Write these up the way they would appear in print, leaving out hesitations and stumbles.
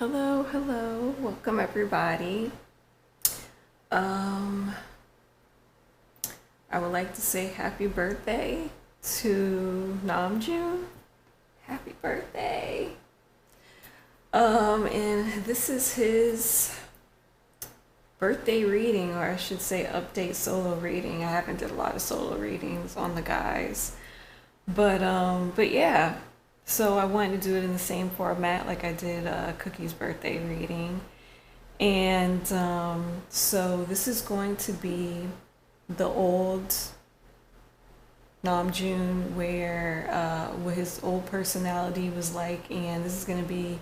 Hello, hello. Welcome everybody. Um I would like to say happy birthday to Namjoon. Happy birthday. And this is his birthday reading, or I should say update solo reading. I haven't did a lot of solo readings on the guys. But yeah. So I wanted to do it in the same format like I did Cookie's birthday reading. And so this is going to be the old Namjoon, where what his old personality was like, and this is going to be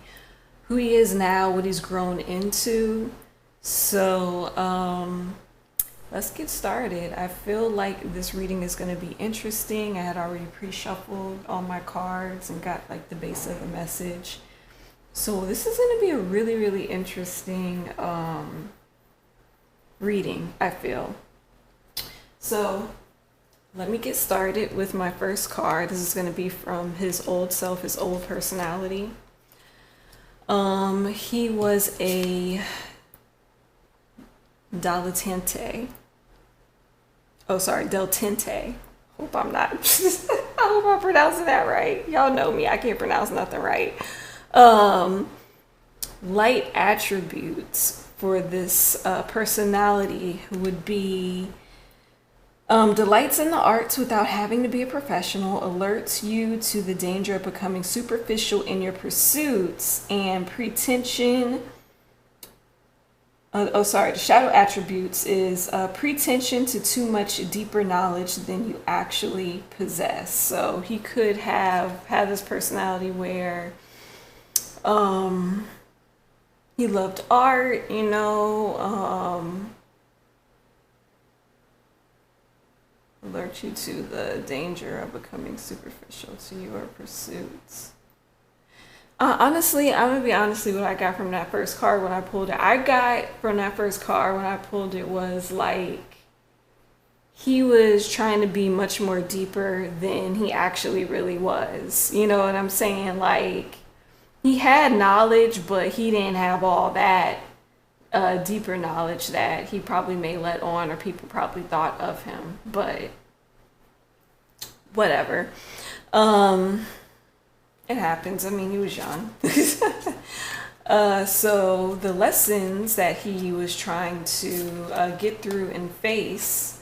who he is now, what he's grown into. So let's get started. I feel like this reading is going to be interesting. I had already pre-shuffled all my cards and got like the base of the message. So this is going to be a really, really interesting reading, I feel. So let me get started with my first card. This is going to be from his old self, his old personality. He was a dilettante. Oh, sorry, deltente. Hope I'm not. I hope I'm pronouncing that right. Y'all know me. I can't pronounce nothing right. Light attributes for this personality would be delights in the arts without having to be a professional, alerts you to the danger of becoming superficial in your pursuits, and pretension. The shadow attributes is pretension to too much deeper knowledge than you actually possess. So he could have this personality where he loved art, alert you to the danger of becoming superficial to your pursuits. Honestly, I'm gonna be honest with what I got from that first card when I pulled it. I got from that first card when I pulled it was like he was trying to be much more deeper than he actually really was. You know what I'm saying? Like he had knowledge, but he didn't have all that deeper knowledge that he probably may let on, or people probably thought of him. But whatever. It happens. I mean, he was young. So the lessons that he was trying to get through and face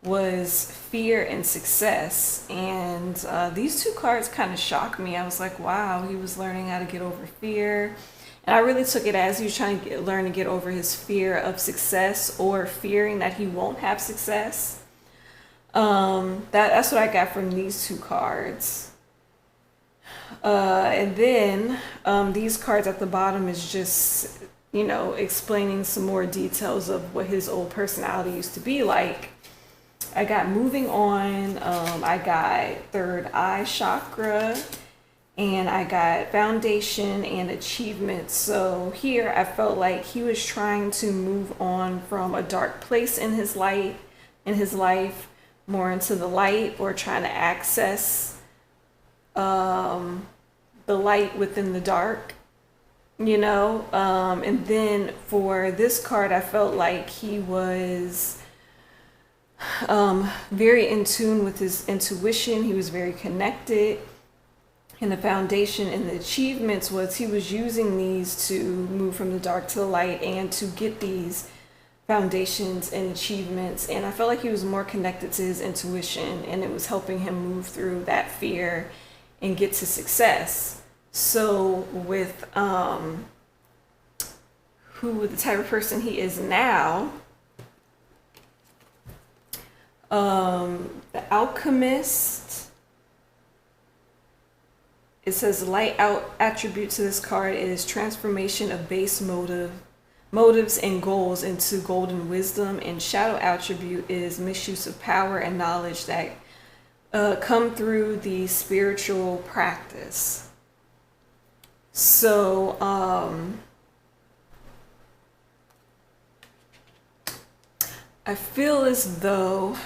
was fear and success. And these two cards kind of shocked me. I was like, wow, he was learning how to get over fear. And I really took it as he was trying to learn to get over his fear of success, or fearing that he won't have success. That's what I got from these two cards. And then these cards at the bottom is just, explaining some more details of what his old personality used to be like. I got moving on, I got third eye chakra, and I got foundation and achievement. So here I felt like he was trying to move on from a dark place in his life, more into the light, or trying to access the light within the dark, and then for this card, I felt like he was very in tune with his intuition. He was very connected. And the foundation and the achievements was he was using these to move from the dark to the light and to get these foundations and achievements. And I felt like he was more connected to his intuition, and it was helping him move through that fear and get to success. So with the type of person he is now, the alchemist, it says light out attribute to this card is transformation of base motives and goals into golden wisdom, and shadow attribute is misuse of power and knowledge that come through the spiritual practice. So I feel as though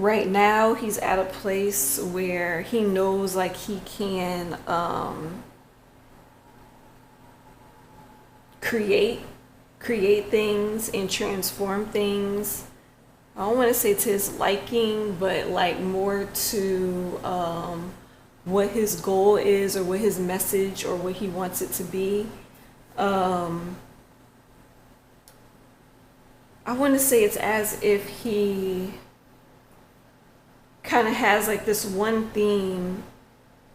right now he's at a place where he knows like he can create things and transform things. I don't want to say to his liking, but like more to what his goal is, or what his message, or what he wants it to be. I want to say it's as if he kind of has like this one theme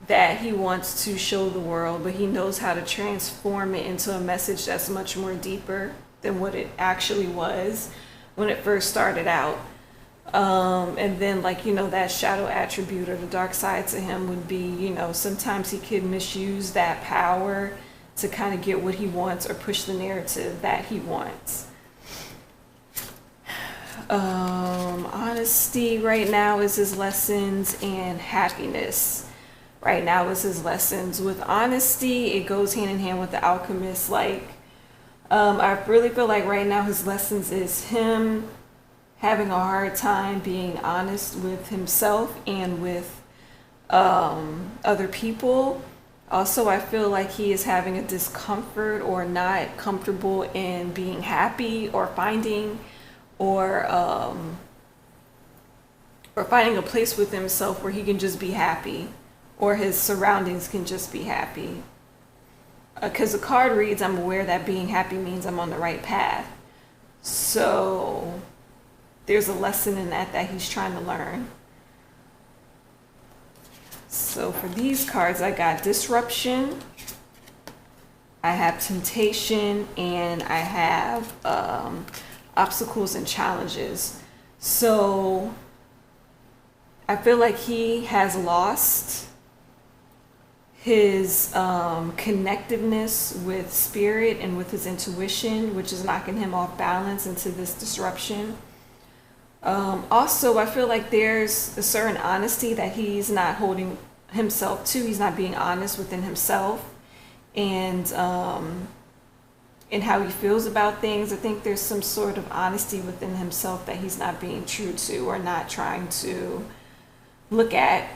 that he wants to show the world, but he knows how to transform it into a message that's much more deeper than what it actually was when it first started out. And then, like, that shadow attribute or the dark side to him would be, sometimes he could misuse that power to kind of get what he wants or push the narrative that he wants. Honesty right now is his lessons, and happiness right now is his lessons. With honesty, it goes hand in hand with the alchemist. Like, I really feel like right now his lessons is him having a hard time being honest with himself and with other people. Also, I feel like he is having a discomfort or not comfortable in being happy, or finding a place with himself where he can just be happy, or his surroundings can just be happy. Because the card reads, I'm aware that being happy means I'm on the right path. So there's a lesson in that he's trying to learn. So for these cards, I got disruption, I have temptation, and I have obstacles and challenges. So I feel like he has lost his connectiveness with spirit and with his intuition, which is knocking him off balance into this disruption. Also, I feel like there's a certain honesty that he's not holding himself to. He's not being honest within himself, and in how he feels about things. I think there's some sort of honesty within himself that he's not being true to, or not trying to look at.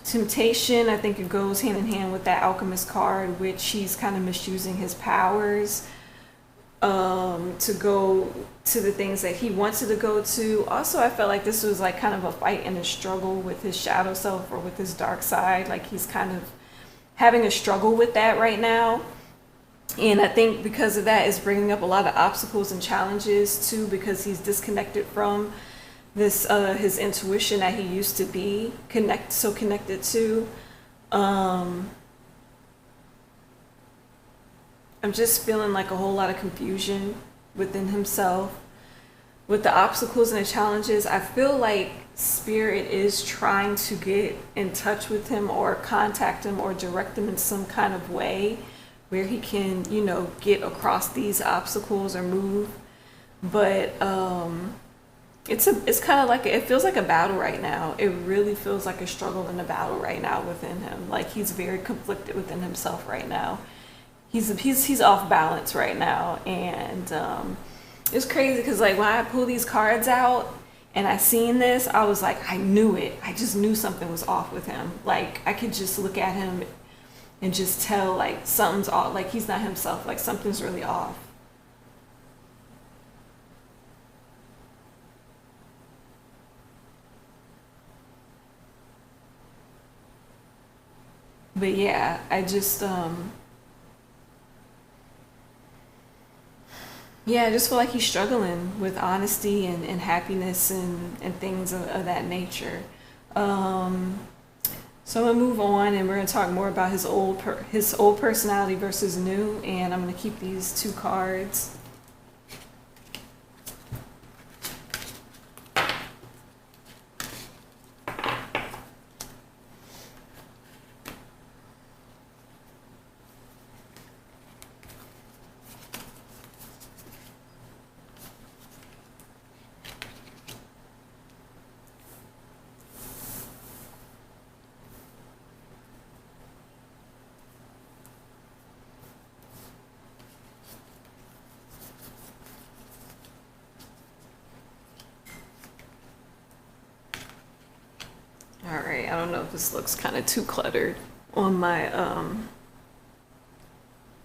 Temptation, I think it goes hand in hand with that alchemist card, which he's kind of misusing his powers to go to the things that he wanted to go to. Also, I felt like this was like kind of a fight and a struggle with his shadow self, or with his dark side. Like, he's kind of having a struggle with that right now. And I think because of that, it's bringing up a lot of obstacles and challenges too, because he's disconnected from this his intuition that he used to be so connected to. I'm just feeling like a whole lot of confusion within himself. With the obstacles and the challenges, I feel like spirit is trying to get in touch with him, or contact him, or direct him in some kind of way where he can, get across these obstacles or move. But it's kind of like, it feels like a battle right now. It really feels like a struggle and a battle right now within him. Like, he's very conflicted within himself right now. He's off balance right now, and it's crazy because, like, when I pull these cards out and I seen this, I was like, I knew it. I just knew something was off with him. Like, I could just look at him and just tell, like, something's off. Like, he's not himself. Like, something's really off. But yeah, I just I just feel like he's struggling with honesty and happiness and things of that nature. Um, so I'm gonna move on, and we're gonna talk more about his old personality versus new, and I'm gonna keep these two cards. I don't know if this looks kind of too cluttered on my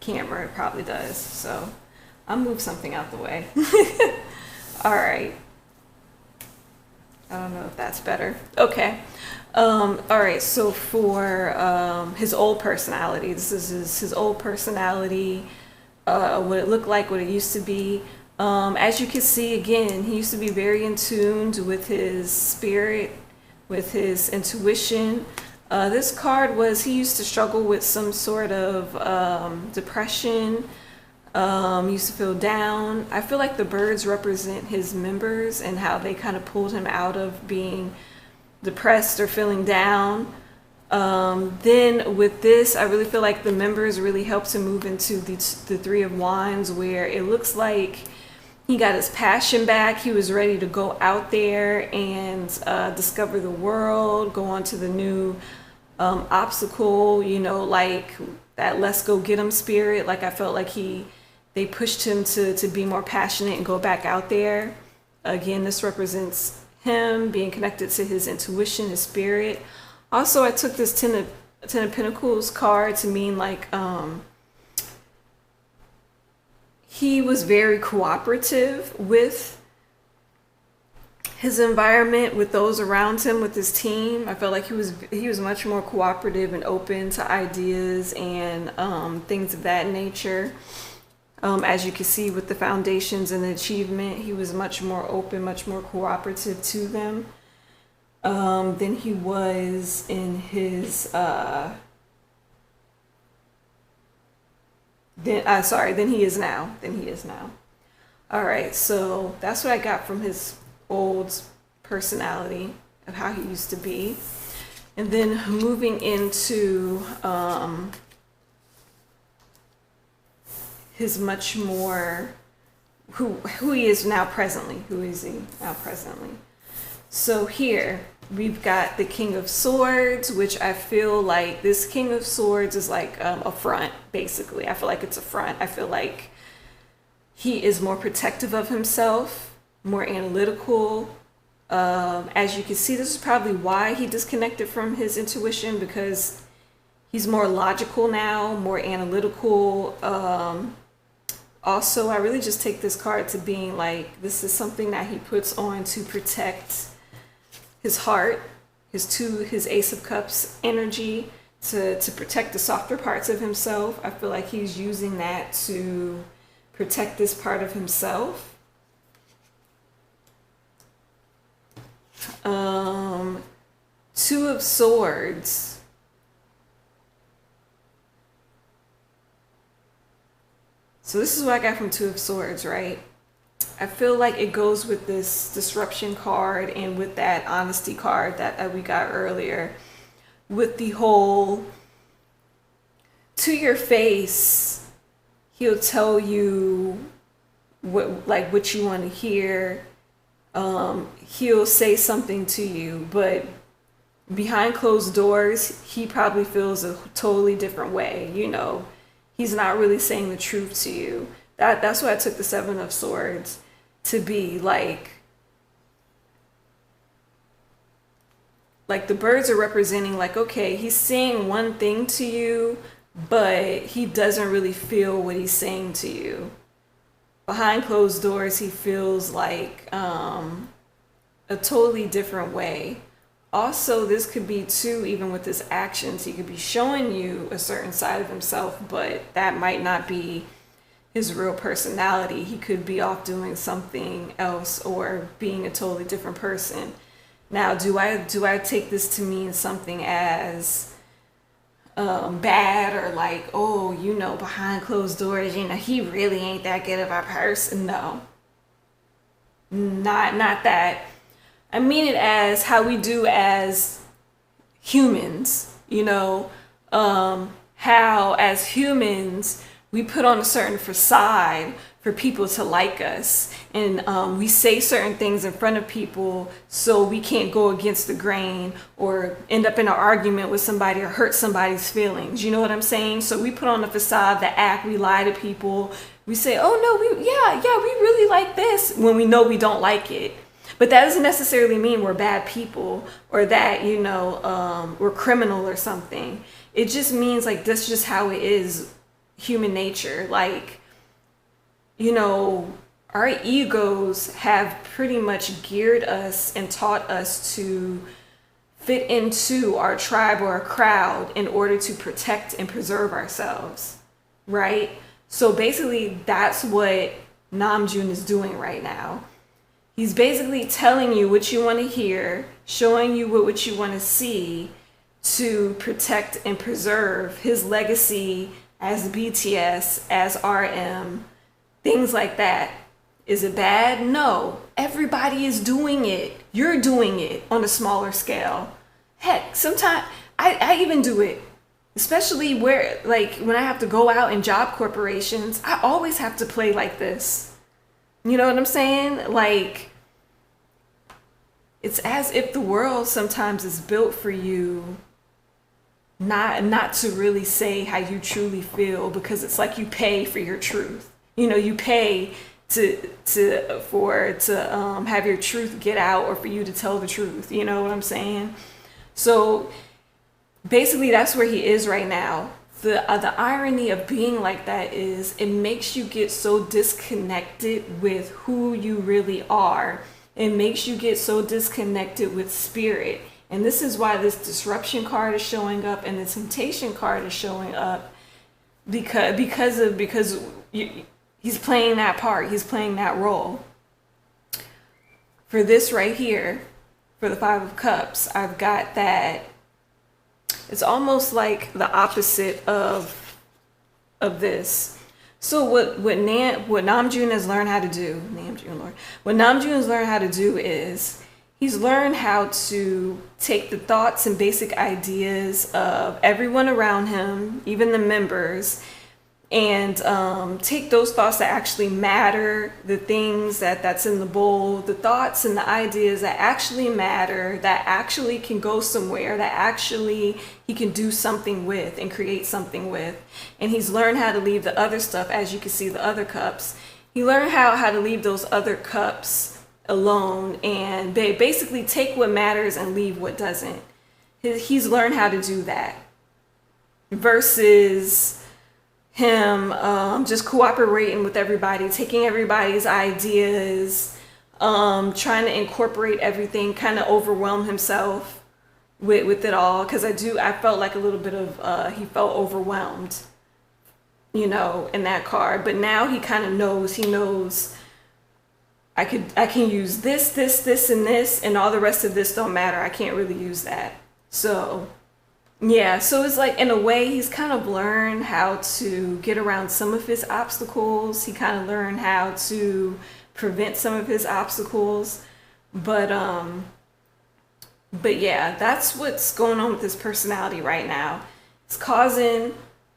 camera. It probably does. So I'll move something out the way. All right. I don't know if that's better. Okay. All right. So for his old personality, this is his old personality. What it looked like, what it used to be. As you can see, again, he used to be very in tune with his spirit, with his intuition. This card was, he used to struggle with some sort of depression, used to feel down. I feel like the birds represent his members and how they kind of pulled him out of being depressed or feeling down. Then with this, I really feel like the members really helped him move into the Three of Wands, where it looks like he got his passion back. He was ready to go out there and discover the world, go on to the new obstacle, you know, like that let's go get him spirit. Like I felt like they pushed him to be more passionate and go back out there. Again, this represents him being connected to his intuition, his spirit. Also, I took this Ten of Pentacles card to mean like he was very cooperative with his environment, with those around him, with his team. I felt like he was much more cooperative and open to ideas and things of that nature. As you can see with the foundations and the achievement, he was much more open, much more cooperative to them. Than he was in his than he is now. All right, so that's what I got from his old personality of how he used to be. And then moving into his much more who he is now presently. Who is he now presently? So here we've got the King of Swords, which I feel like this King of Swords is like a front, basically. I feel like it's a front. I feel like he is more protective of himself, more analytical. As you can see, this is probably why he disconnected from his intuition, because he's more logical now, more analytical. Also, I really just take this card to being like, this is something that he puts on to protect his heart, his Ace of Cups energy, to protect the softer parts of himself. I feel like he's using that to protect this part of himself. Two of Swords. So this is what I got from Two of Swords, right? I feel like it goes with this disruption card and with that honesty card that we got earlier, with the whole to your face, he'll tell you what you want to hear. He'll say something to you, but behind closed doors, he probably feels a totally different way. You know, he's not really saying the truth to you. That's why I took the Seven of Swords to be like the birds are representing like, okay, he's saying one thing to you, but he doesn't really feel what he's saying to you. Behind closed doors, he feels like a totally different way. Also, this could be too, even with his actions, he could be showing you a certain side of himself, but that might not be his real personality. He could be off doing something else or being a totally different person. Now, do I take this to mean something as bad, or like, oh, you know, behind closed doors, you know, he really ain't that good of a person? No, not that. I mean it as how we do as humans, you know, how as humans we put on a certain facade for people to like us, and we say certain things in front of people so we can't go against the grain or end up in an argument with somebody or hurt somebody's feelings. You know what I'm saying? So we put on a facade, the act, we lie to people. We say, oh no, we really like this, when we know we don't like it. But that doesn't necessarily mean we're bad people or that, we're criminal or something. It just means like that's just how it is, human nature. Like, our egos have pretty much geared us and taught us to fit into our tribe or a crowd in order to protect and preserve ourselves, right? So basically that's what Namjoon is doing right now. He's basically telling you what you want to hear, showing you what you want to see to protect and preserve his legacy as BTS, as RM, things like that. Is it bad? No. Everybody is doing it. You're doing it on a smaller scale. Heck, sometimes I even do it. Especially where, like, when I have to go out in job corporations, I always have to play like this. You know what I'm saying? Like, it's as if the world sometimes is built for you not to really say how you truly feel, because it's like you pay for your truth. You pay to have your truth get out, or for you to tell the truth. You know what I'm saying? So basically that's where he is right now. The irony of being like that is it makes you get so disconnected with who you really are. It makes you get so disconnected with spirit. And this is why this disruption card is showing up and the temptation card is showing up, because he's playing that part. He's playing that role. For this right here, for the Five of Cups, I've got that. It's almost like the opposite of this. So what Namjoon has learned how to do, what Namjoon has learned how to do is he's learned how to take the thoughts and basic ideas of everyone around him, even the members, and take those thoughts that actually matter, the things that's in the bowl, the thoughts and the ideas that actually matter, that actually can go somewhere, that actually he can do something with and create something with. And he's learned how to leave the other stuff, as you can see, the other cups. He learned how to leave those other cups alone and basically take what matters and leave what doesn't. He's learned how to do that versus him just cooperating with everybody, taking everybody's ideas, trying to incorporate everything, kind of overwhelm himself with it all. Because I felt like a little bit of he felt overwhelmed, in that card. But now he kind of knows. He knows I can use this, and this, and all the rest of this don't matter. I can't really use that. So yeah, so it's like, in a way, he's kind of learned how to get around some of his obstacles. He kind of learned how to prevent some of his obstacles. But yeah, that's what's going on with his personality right now. It's causing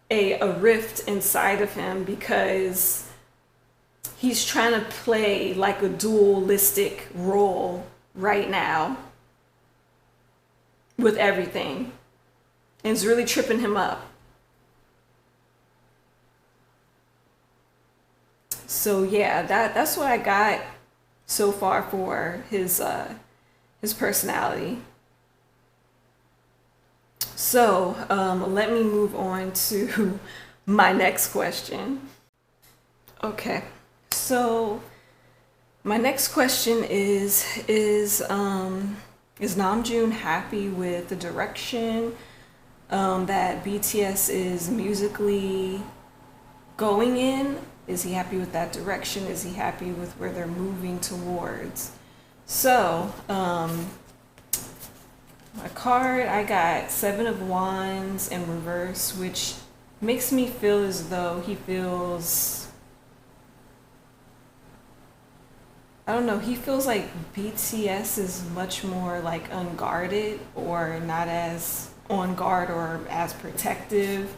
a rift inside of him because he's trying to play like a dualistic role right now with everything. And it's really tripping him up. So yeah, that's what I got so far for his personality. So let me move on to my next question. Okay, so my next question is Namjoon happy with the direction that BTS is musically going in? Is he happy with that direction? Is he happy with where they're moving towards? So, my card, I got 7 of Wands in reverse, which makes me feel as though he feels, I don't know, he feels like BTS is much more like unguarded, or not as on guard or as protective.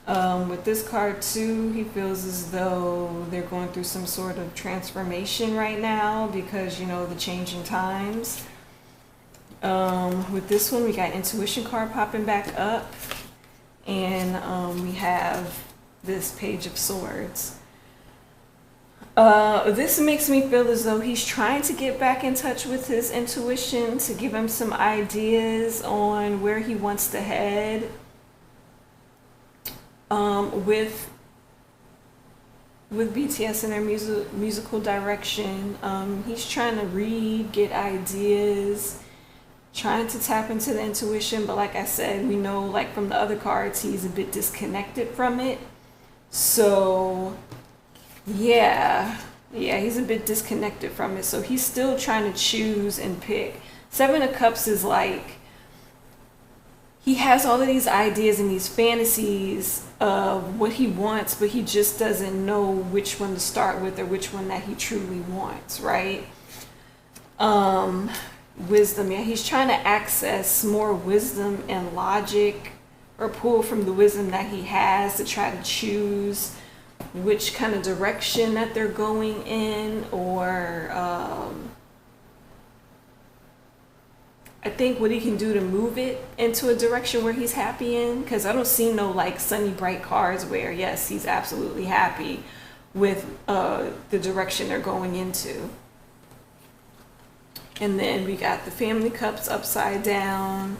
With this card too, he feels as though they're going through some sort of transformation right now because, the changing times. With this one, we got intuition card popping back up, and we have this Page of Swords. This makes me feel as though he's trying to get back in touch with his intuition to give him some ideas on where he wants to head with BTS and their musical direction. He's trying to read, get ideas, trying to tap into the intuition, but like I said, we know like from the other cards, he's a bit disconnected from it. So yeah, he's a bit disconnected from it. So he's still trying to choose and pick. Seven of Cups is like, he has all of these ideas and these fantasies of what he wants, but he just doesn't know which one to start with or which one that he truly wants, right? Wisdom, yeah, he's trying to access more wisdom and logic, or pull from the wisdom that he has to try to choose which kind of direction that they're going in, or I think what he can do to move it into a direction where he's happy in, because I don't see no like sunny bright cards where yes, he's absolutely happy with the direction they're going into. And then we got the Family Cups upside down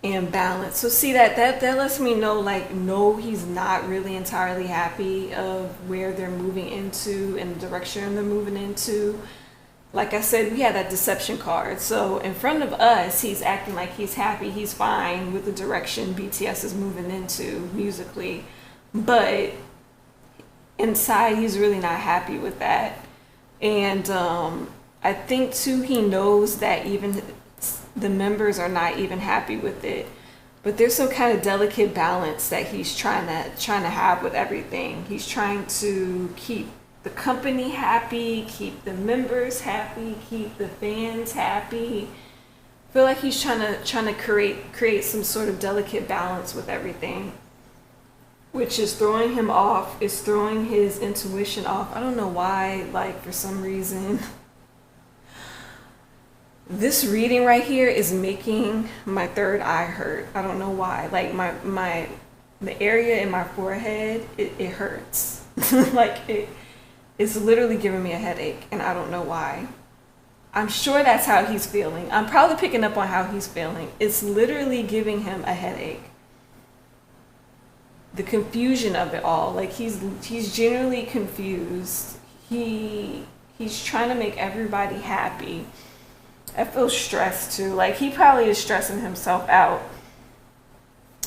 and balance. So see that lets me know like no, he's not really entirely happy of where they're moving into and the direction they're moving into. Like I said, we had that deception card. So in front of us, he's acting like he's happy, he's fine with the direction BTS is moving into musically. But inside, he's really not happy with that. And I think too, he knows that even the members are not even happy with it. But there's some kind of delicate balance that he's trying to have with everything. He's trying to keep the company happy, keep the members happy, keep the fans happy. I feel like he's trying to create some sort of delicate balance with everything, which is throwing him off, is throwing his intuition off. I don't know why, like for some reason this reading right here is making my third eye hurt. I don't know why. Like the area in my forehead, it hurts. Like it's literally giving me a headache, and I don't know why. I'm sure that's how he's feeling. I'm probably picking up on how he's feeling. It's literally giving him a headache. The confusion of it all. Like he's genuinely confused. He's trying to make everybody happy. I feel stressed too. Like he probably is stressing himself out.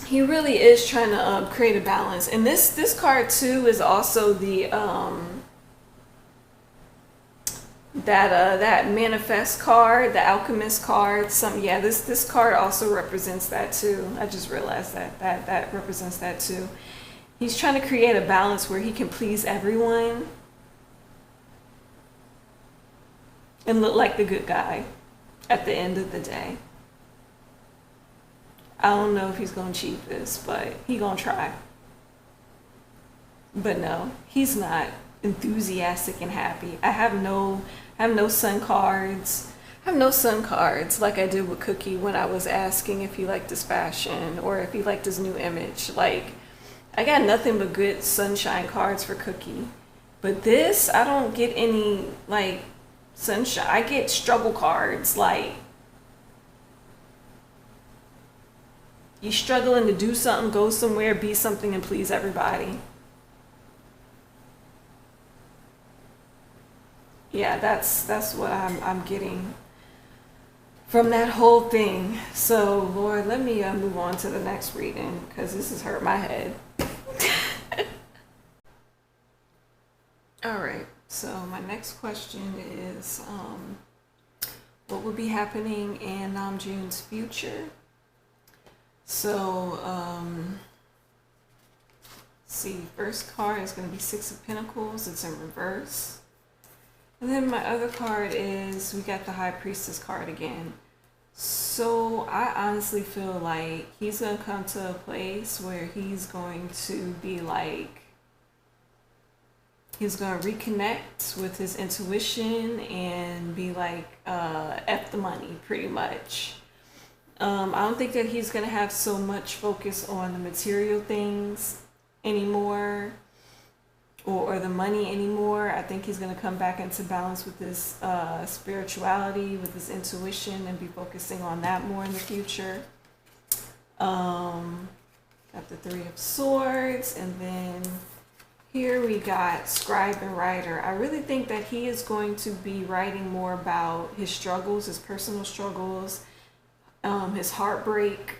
He really is trying to create a balance. And this card too is also the that manifest card, the alchemist card. This card also represents that too. I just realized that represents that too. He's trying to create a balance where he can please everyone and look like the good guy at the end of the day. I don't know if he's gonna cheat this, but he gonna try. But no, he's not enthusiastic and happy. I have no sun cards. I have no sun cards like I did with Cookie when I was asking if he liked his fashion or if he liked his new image. Like, I got nothing but good sunshine cards for Cookie. But this, I don't get any, like, sunshine. I get struggle cards. Like, you struggling to do something, go somewhere, be something, and please everybody. Yeah, that's what I'm getting from that whole thing. So Lord, let me move on to the next reading because this has hurt my head. All right, so my next question is what will be happening in Namjoon's future? So see, first card is going to be Six of Pentacles. It's in reverse. And then my other card is, we got the High Priestess card again. So I honestly feel like he's going to come to a place where he's going to be like, he's going to reconnect with his intuition and be like, F the money, pretty much. I don't think that he's going to have so much focus on the material things anymore. or the money anymore. I think he's going to come back into balance with his spirituality, with his intuition, and be focusing on that more in the future. Got the Three of Swords, and then here we got Scribe and Writer. I really think that he is going to be writing more about his struggles, his personal struggles, his heartbreak.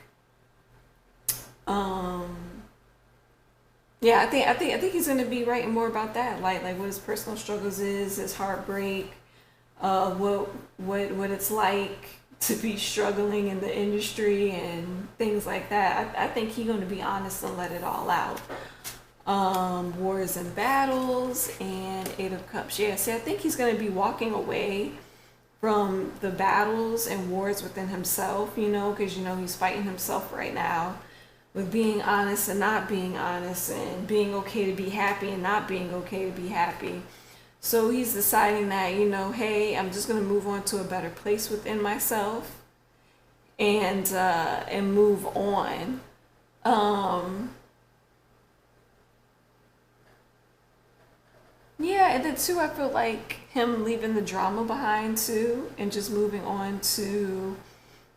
Yeah, I think he's gonna be writing more about that, like what his personal struggles is, his heartbreak, what it's like to be struggling in the industry and things like that. I think he's gonna be honest and let it all out. Wars and battles and Eight of Cups. Yeah, see, I think he's gonna be walking away from the battles and wars within himself, because he's fighting himself right now with being honest and not being honest, and being okay to be happy and not being okay to be happy. So he's deciding that, hey, I'm just gonna move on to a better place within myself and move on. Yeah, and then too, I feel like him leaving the drama behind too, and just moving on to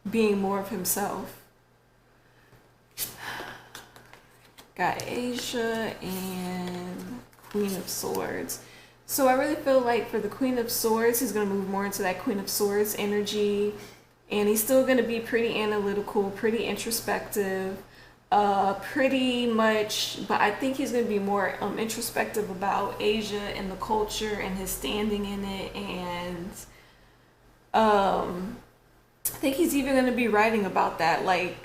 being more of himself. Got Asia and Queen of Swords. So I really feel like for the Queen of Swords, he's going to move more into that Queen of Swords energy. And he's still going to be pretty analytical, pretty introspective, pretty much. But I think he's going to be more introspective about Asia and the culture and his standing in it. And I think he's even going to be writing about that, like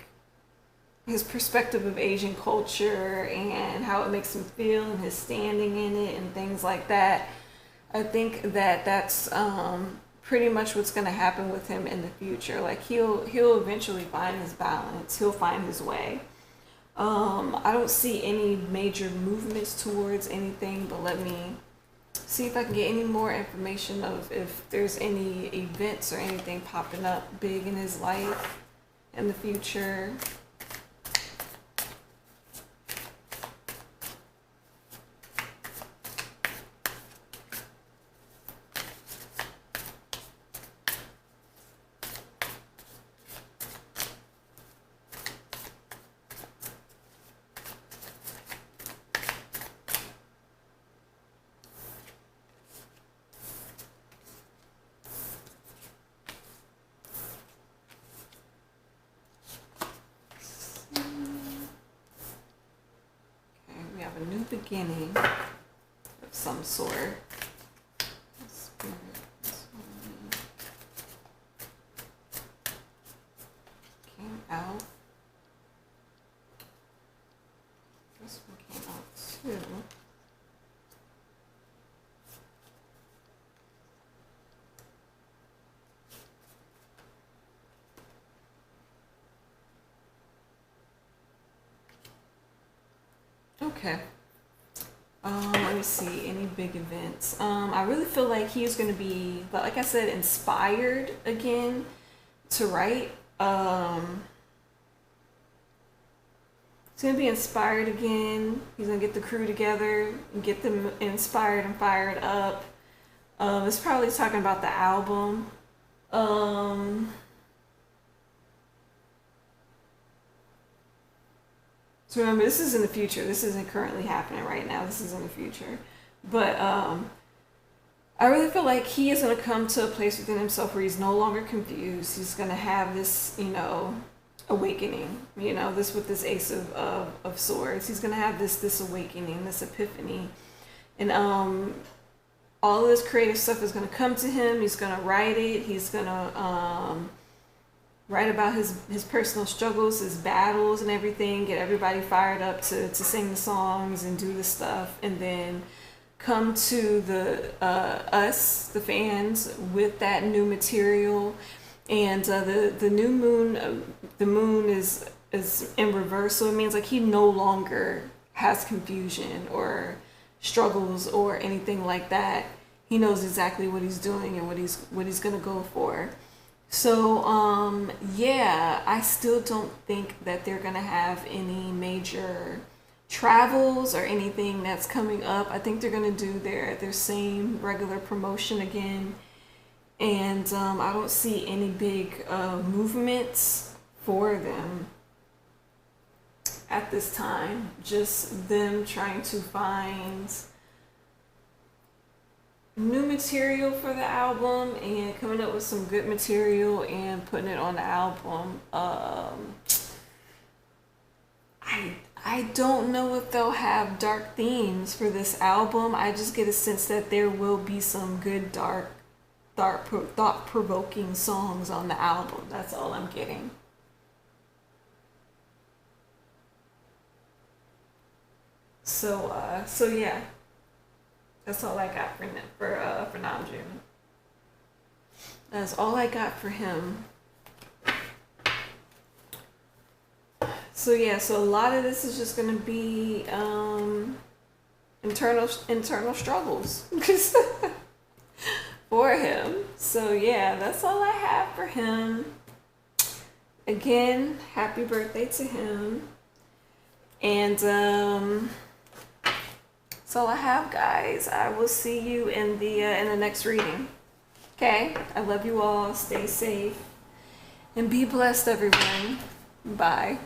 his perspective of Asian culture and how it makes him feel and his standing in it and things like that. I think that that's pretty much what's going to happen with him in the future. Like he'll eventually find his balance. He'll find his way. I don't see any major movements towards anything, but let me see if I can get any more information of if there's any events or anything popping up big in his life in the future. A new beginning of some sort. Spirit, this one came out. This one came out too. Okay. Let me see, any big events. I really feel like he's going to be, like I said, inspired again to write. He's going to be inspired again. He's going to get the crew together, get them inspired and fired up. It's probably talking about the album. So remember, this is in the future. This isn't currently happening right now. This is in the future. But I really feel like he is going to come to a place within himself where he's no longer confused. He's going to have this, awakening. This with this Ace of Swords. He's going to have this awakening, this epiphany. And all of this creative stuff is going to come to him. He's going to write it. He's going to write about his personal struggles, his battles and everything, get everybody fired up to sing the songs and do the stuff, and then come to us, the fans, with that new material. And the new moon, the moon is in reverse, so it means like he no longer has confusion or struggles or anything like that. He knows exactly what he's doing and what he's gonna go for. So, yeah, I still don't think that they're going to have any major travels or anything that's coming up. I think they're gonna do their same regular promotion again, and I don't see any big movements for them at this time. Just them trying to find new material for the album and coming up with some good material and putting it on the album. I don't know if they'll have dark themes for this album. I just get a sense that there will be some good thought-provoking songs on the album. That's all I'm getting. So yeah, that's all I got for Namjoon. That's all I got for him. So yeah, so a lot of this is just gonna be internal struggles for him. So yeah, that's all I have for him. Again, happy birthday to him. And that's all I have, guys. I will see you in the next reading. Okay? I love you all. Stay safe and be blessed, everyone. Bye.